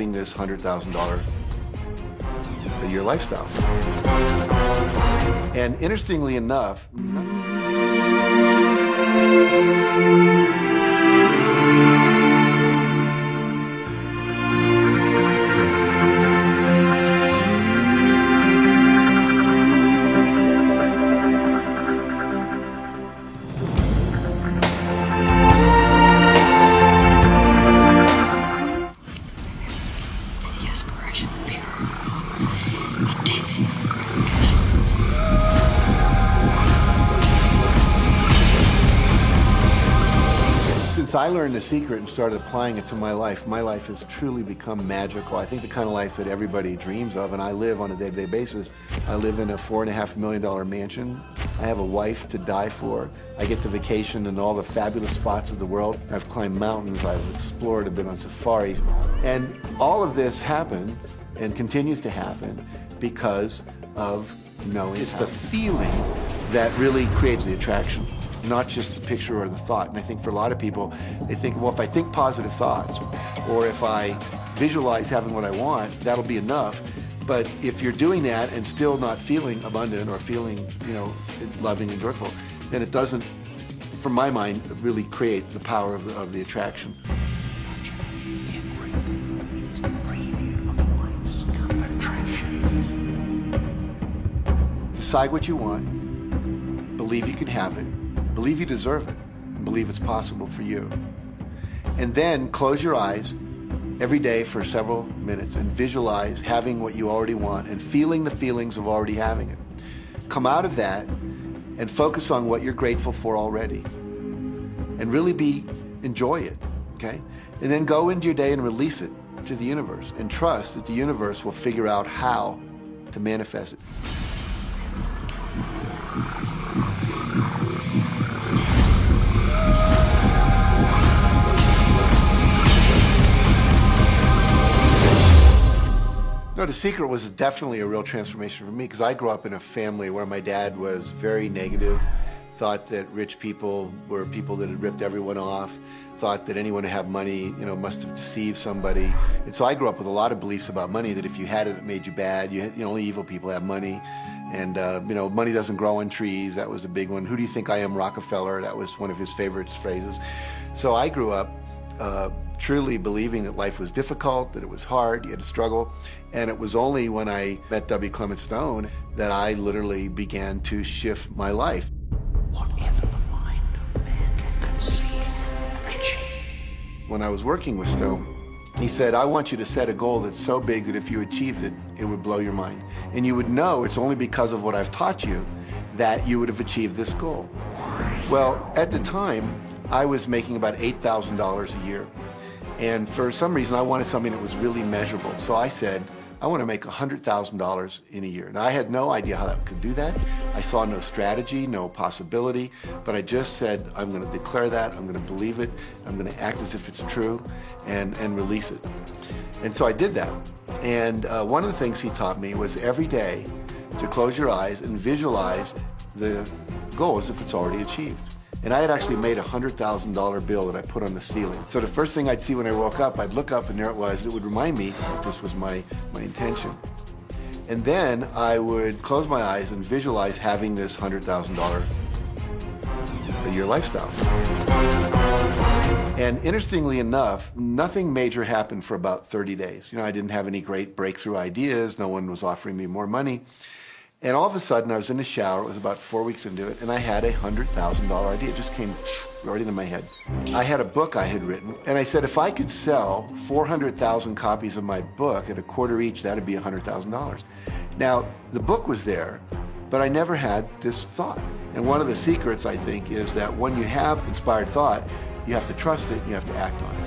having this $100,000 a year lifestyle. And interestingly enough, since I learned the secret and started applying it to my life has truly become magical. I think the kind of life that everybody dreams of, and I live on a day-to-day basis. I live in a $4.5 million mansion. I have a wife to die for. I get to vacation in all the fabulous spots of the world. I've climbed mountains, I've explored, I've been on safari. And all of this happened and continues to happen because of knowing. It's the feeling that really creates the attraction, not just the picture or the thought. And I think for a lot of people, they think, well, if I think positive thoughts, or if I visualize having what I want, that'll be enough. But if you're doing that and still not feeling abundant or feeling, loving and joyful, then it doesn't, from my mind, really create the power of the attraction. Decide what you want, believe you can have it, believe you deserve it, and believe it's possible for you. And then close your eyes every day for several minutes and visualize having what you already want and feeling the feelings of already having it. Come out of that and focus on what you're grateful for already. And really enjoy it, okay? And then go into your day and release it to the universe and trust that the universe will figure out how to manifest it. No, the secret was definitely a real transformation for me because I grew up in a family where my dad was very negative, thought that rich people were people that had ripped everyone off, thought that anyone who had money, must have deceived somebody. And so I grew up with a lot of beliefs about money, that if you had it, it made you bad. Only evil people have money. And, money doesn't grow on trees. That was a big one. Who do you think I am, Rockefeller? That was one of his favorite phrases. So I grew up truly believing that life was difficult, that it was hard, you had to struggle. And it was only when I met W. Clement Stone that I literally began to shift my life. Whatever the mind of man can conceive and achieve. When I was working with Stone, he said, I want you to set a goal that's so big that if you achieved it, it would blow your mind. And you would know it's only because of what I've taught you that you would have achieved this goal. Well, at the time, I was making about $8,000 a year. And for some reason, I wanted something that was really measurable. So I said, I want to make $100,000 in a year. Now, I had no idea how I could do that. I saw no strategy, no possibility, but I just said, I'm going to declare that, I'm going to believe it, I'm going to act as if it's true, and release it. And so I did that. And one of the things he taught me was every day to close your eyes and visualize the goal as if it's already achieved. And I had actually made a $100,000 bill that I put on the ceiling. So the first thing I'd see when I woke up, I'd look up and there it was. It would remind me that this was my intention. And then I would close my eyes and visualize having this $100,000 a year lifestyle. And interestingly enough, nothing major happened for about 30 days. I didn't have any great breakthrough ideas. No one was offering me more money. And all of a sudden, I was in the shower, it was about 4 weeks into it, and I had a $100,000 idea. It just came right into my head. I had a book I had written, and I said, if I could sell 400,000 copies of my book at $0.25 each, that'd be $100,000. Now, the book was there, but I never had this thought. And one of the secrets, I think, is that when you have inspired thought, you have to trust it, and you have to act on it.